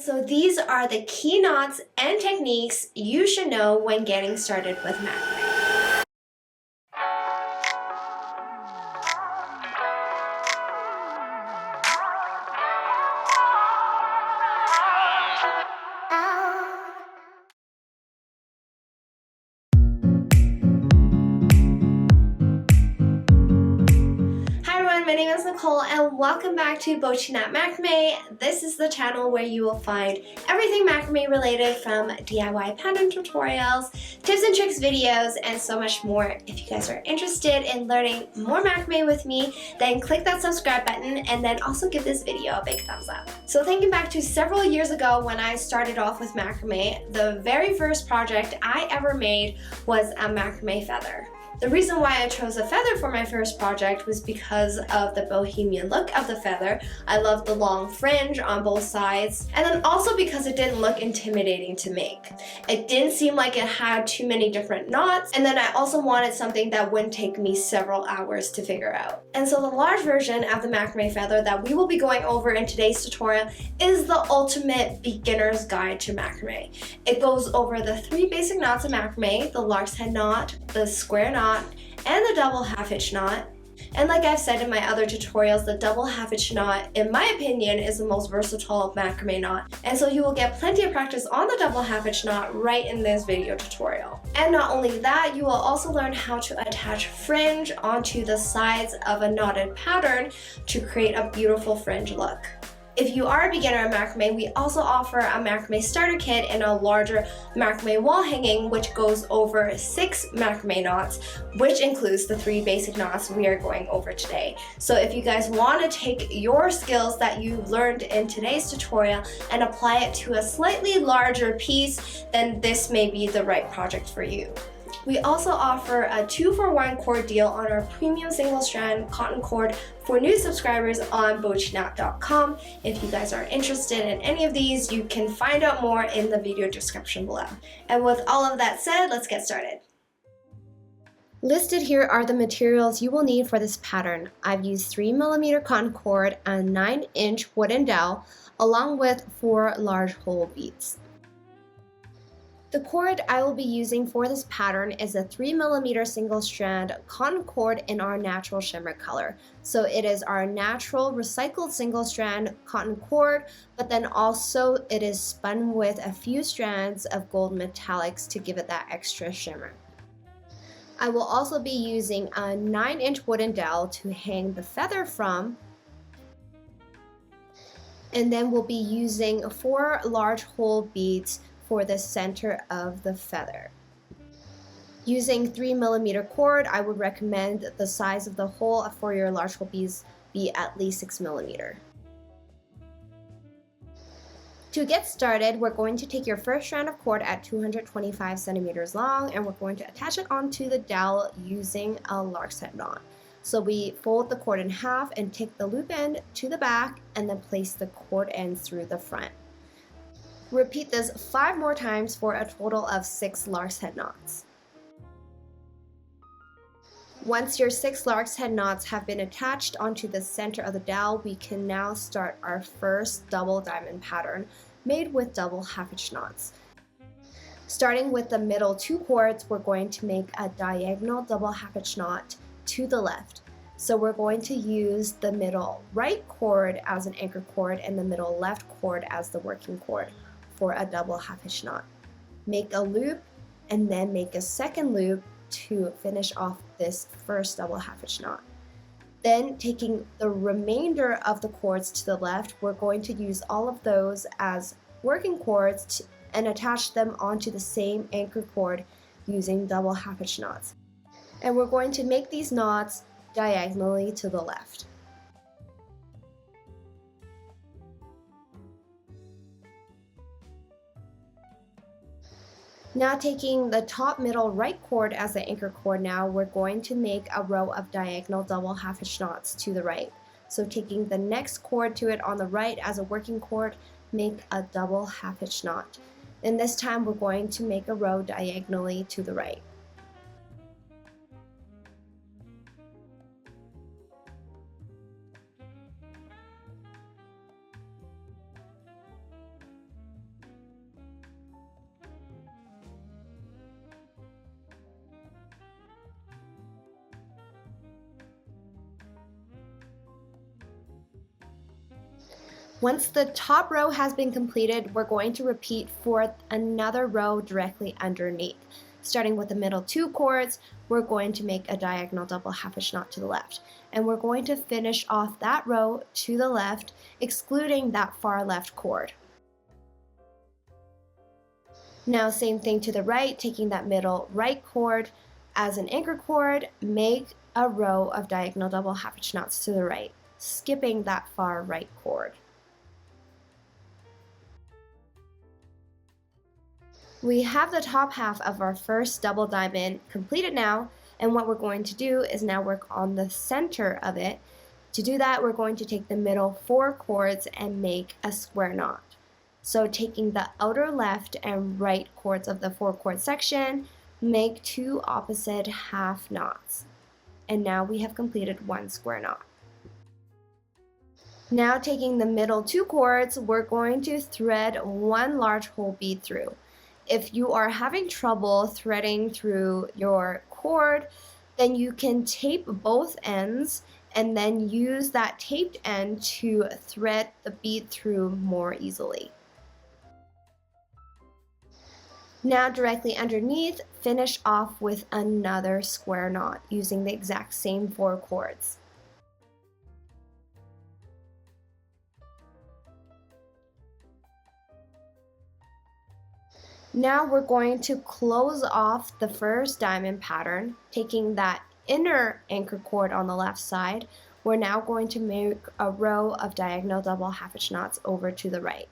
So these are the key knots and techniques you should know when getting started with macrame. My name is Nicole and welcome back to BOCHIKNOT Macrame. This is the channel where you will find everything macrame related, from DIY pattern tutorials, tips and tricks videos, and so much more. If you guys are interested in learning more macrame with me, then click that subscribe button and then also give this video a big thumbs up. So thinking back to several years ago when I started off with macrame, the very first project I ever made was a macrame feather. The reason why I chose a feather for my first project was because of the bohemian look of the feather. I loved the long fringe on both sides, and then also because it didn't look intimidating to make. It didn't seem like it had too many different knots, and then I also wanted something that wouldn't take me several hours to figure out. And so the large version of the macrame feather that we will be going over in today's tutorial is the ultimate beginner's guide to macrame. It goes over the 3 basic knots of macrame: the lark's head knot, the square knot, and the double half hitch knot. And like I've said in my other tutorials, the double half hitch knot, in my opinion, is the most versatile macrame knot. And so you will get plenty of practice on the double half hitch knot right in this video tutorial. And not only that, you will also learn how to attach fringe onto the sides of a knotted pattern to create a beautiful fringe look. If you are a beginner in macrame, we also offer a macrame starter kit in a larger macrame wall hanging, which goes over 6 macrame knots, which includes the 3 basic knots we are going over today. So if you guys want to take your skills that you learned in today's tutorial and apply it to a slightly larger piece, then this may be the right project for you. We also offer a 2-for-1 cord deal on our premium single strand cotton cord for new subscribers on bochiknot.com. If you guys are interested in any of these, you can find out more in the video description below. And with all of that said, let's get started. Listed here are the materials you will need for this pattern. I've used 3mm cotton cord and 9-inch wooden dowel, along with 4 large hole beads. The cord I will be using for this pattern is a 3mm single strand cotton cord in our natural shimmer color. So it is our natural recycled single strand cotton cord, but then also it is spun with a few strands of gold metallics to give it that extra shimmer. I will also be using a 9-inch wooden dowel to hang the feather from, and then we'll be using 4 large hole beads for the center of the feather. Using 3mm cord, I would recommend the size of the hole for your large hole beads be at least 6mm. To get started, we're going to take your first strand of cord at 225 centimeters long, and we're going to attach it onto the dowel using a lark's head knot. So we fold the cord in half and take the loop end to the back and then place the cord ends through the front. Repeat this 5 more times for a total of 6 lark's head knots. Once your 6 lark's head knots have been attached onto the center of the dowel, we can now start our first double diamond pattern made with double half hitch knots. Starting with the middle 2 cords, we're going to make a diagonal double half hitch knot to the left. So we're going to use the middle right cord as an anchor cord and the middle left cord as the working cord for a double half hitch knot. Make a loop and then make a second loop to finish off this first double half hitch knot. Then taking the remainder of the cords to the left, we're going to use all of those as working cords and attach them onto the same anchor cord using double half hitch knots. And we're going to make these knots diagonally to the left. Now taking the top middle right cord as the anchor cord, now we're going to make a row of diagonal double half hitch knots to the right. So taking the next cord to it on the right as a working cord, make a double half hitch knot. And this time we're going to make a row diagonally to the right. Once the top row has been completed, we're going to repeat for another row directly underneath. Starting with the middle 2 cords, we're going to make a diagonal double half hitch knot to the left. And we're going to finish off that row to the left, excluding that far left cord. Now same thing to the right, taking that middle right cord as an anchor cord, make a row of diagonal double half hitch knots to the right, skipping that far right cord. We have the top half of our first double diamond completed now, and what we're going to do is now work on the center of it. To do that, we're going to take the middle 4 cords and make a square knot. So taking the outer left and right cords of the 4 cord section, make 2 opposite half knots. And now we have completed 1 square knot. Now taking the middle 2 cords, we're going to thread 1 large hole bead through. If you are having trouble threading through your cord, then you can tape both ends and then use that taped end to thread the bead through more easily. Now directly underneath, finish off with another square knot using the exact same 4 cords. Now we're going to close off the first diamond pattern, taking that inner anchor cord on the left side. We're now going to make a row of diagonal double half hitch knots over to the right.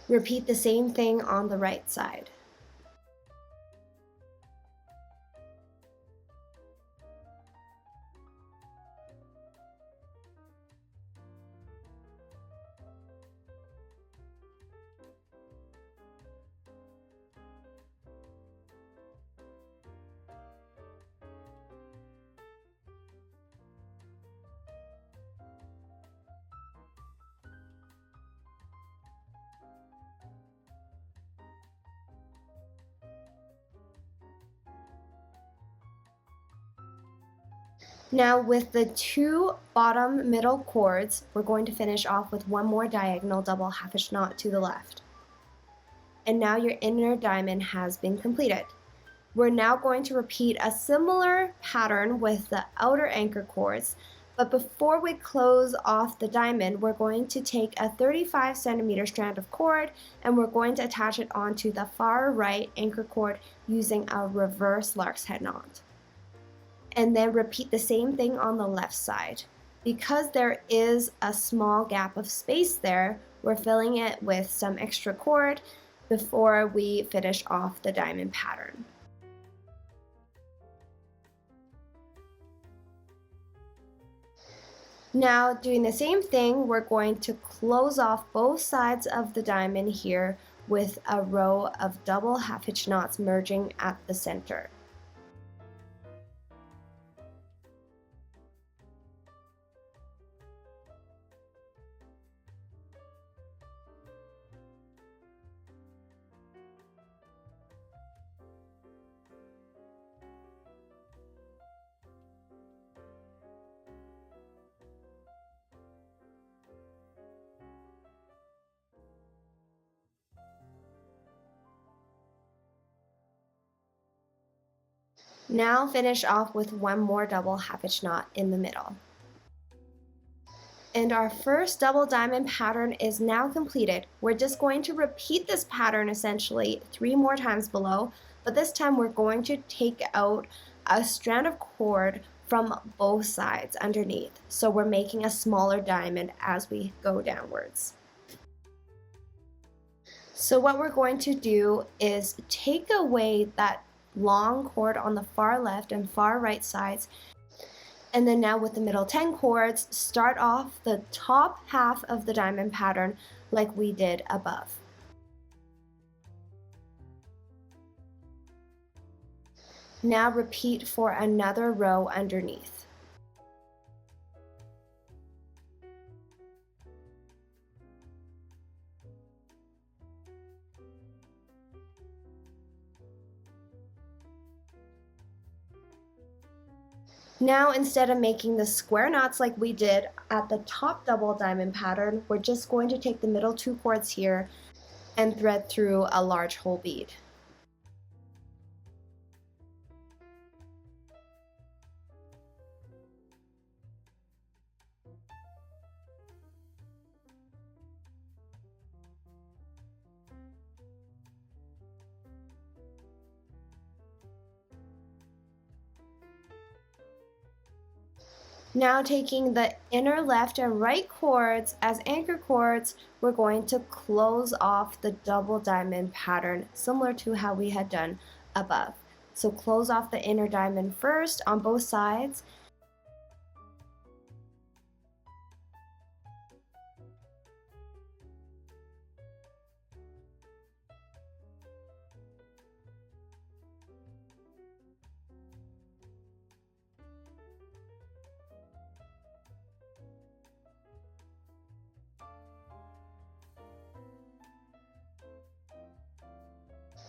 Repeat the same thing on the right side. Now with the 2 bottom middle cords, we're going to finish off with 1 more diagonal double half hitch knot to the left. And now your inner diamond has been completed. We're now going to repeat a similar pattern with the outer anchor cords, but before we close off the diamond, we're going to take a 35 centimeter strand of cord and we're going to attach it onto the far right anchor cord using a reverse lark's head knot. And then repeat the same thing on the left side. Because there is a small gap of space there, we're filling it with some extra cord before we finish off the diamond pattern. Now doing the same thing, we're going to close off both sides of the diamond here with a row of double half hitch knots merging at the center. Now finish off with 1 more double half hitch knot in the middle. And our first double diamond pattern is now completed. We're just going to repeat this pattern essentially 3 more times below, but this time we're going to take out a strand of cord from both sides underneath. So we're making a smaller diamond as we go downwards. So what we're going to do is take away that long cord on the far left and far right sides, and then now with the middle 10 cords, start off the top half of the diamond pattern like we did above. Now repeat for another row underneath. Now, instead of making the square knots like we did at the top double diamond pattern, we're just going to take the middle 2 cords here and thread through a large hole bead. Now, taking the inner left and right cords as anchor cords, we're going to close off the double diamond pattern, similar to how we had done above. So close off the inner diamond first on both sides.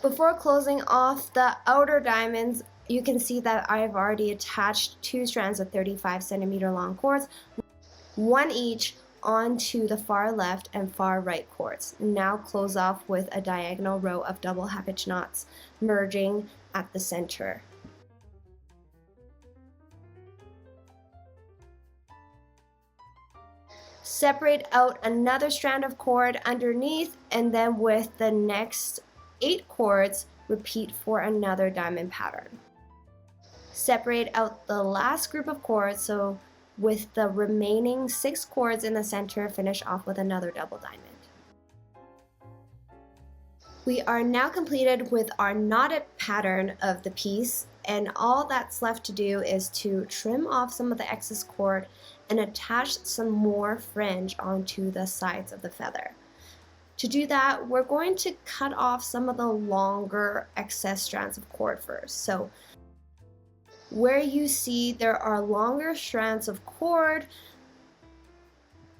Before closing off the outer diamonds, you can see that I've already attached 2 strands of 35cm long cords, one each onto the far left and far right cords. Now close off with a diagonal row of double half hitch knots, merging at the center. Separate out another strand of cord underneath, and then with the next 8 cords, repeat for another diamond pattern. Separate out the last group of cords, so with the remaining 6 cords in the center, finish off with another double diamond. We are now completed with our knotted pattern of the piece, and all that's left to do is to trim off some of the excess cord and attach some more fringe onto the sides of the feather. To do that, we're going to cut off some of the longer excess strands of cord first. So where you see there are longer strands of cord,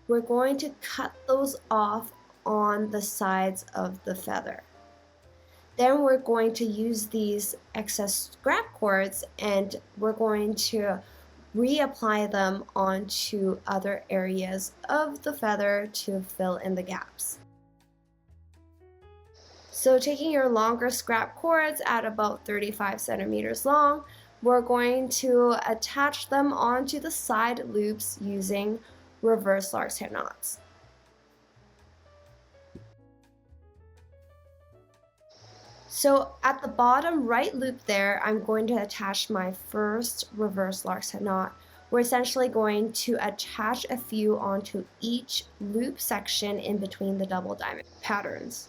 we're going to cut those off on the sides of the feather. Then we're going to use these excess scrap cords and we're going to reapply them onto other areas of the feather to fill in the gaps. So taking your longer scrap cords at about 35 centimeters long, we're going to attach them onto the side loops using reverse Lark's head knots. So at the bottom right loop there, I'm going to attach my first reverse Lark's head knot. We're essentially going to attach a few onto each loop section in between the double diamond patterns.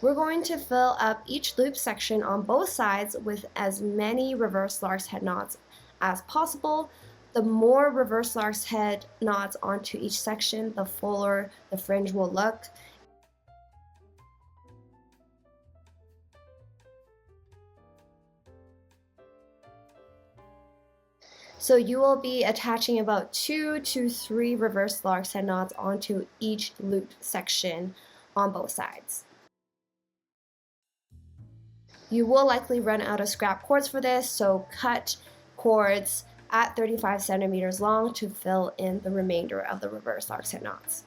We're going to fill up each loop section on both sides with as many reverse Lark's head knots as possible. The more reverse Lark's head knots onto each section, the fuller the fringe will look. So you will be attaching about 2 to 3 reverse Lark's head knots onto each loop section on both sides. You will likely run out of scrap cords for this, so cut cords at 35 centimeters long to fill in the remainder of the reverse Lark's head knots.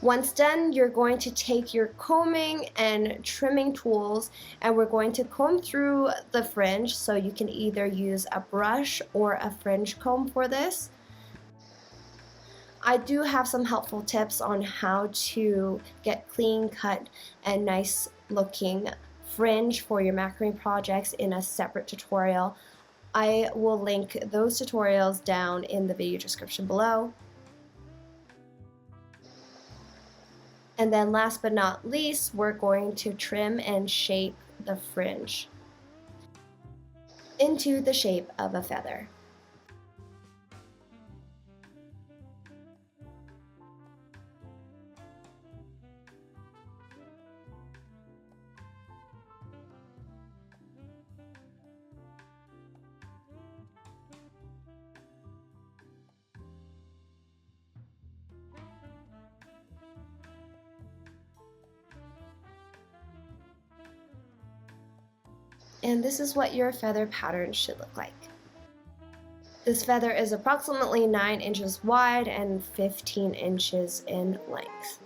Once done, you're going to take your combing and trimming tools and we're going to comb through the fringe, so you can either use a brush or a fringe comb for this. I do have some helpful tips on how to get clean cut and nice looking fringe for your macrame projects in a separate tutorial. I will link those tutorials down in the video description below. And then last but not least, we're going to trim and shape the fringe into the shape of a feather. And this is what your feather pattern should look like. This feather is approximately 9 inches wide and 15 inches in length.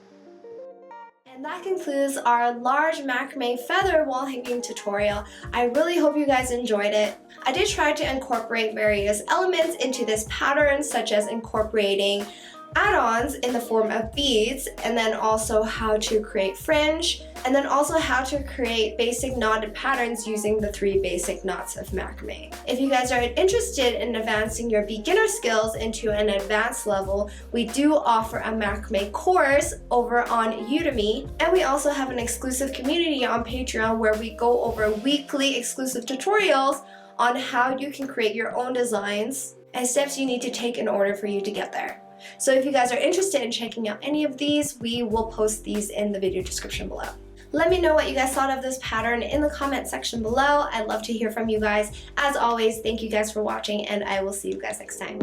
And that concludes our large macrame feather wall hanging tutorial. I really hope you guys enjoyed it. I did try to incorporate various elements into this pattern, such as incorporating add-ons in the form of beads, and then also how to create fringe, and then also how to create basic knotted patterns using the 3 basic knots of macrame. If you guys are interested in advancing your beginner skills into an advanced level, we do offer a macrame course over on Udemy, and we also have an exclusive community on Patreon where we go over weekly exclusive tutorials on how you can create your own designs and steps you need to take in order for you to get there. So if you guys are interested in checking out any of these, we will post these in the video description below. Let me know what you guys thought of this pattern in the comment section below. I'd love to hear from you guys. As always, thank you guys for watching, and I will see you guys next time.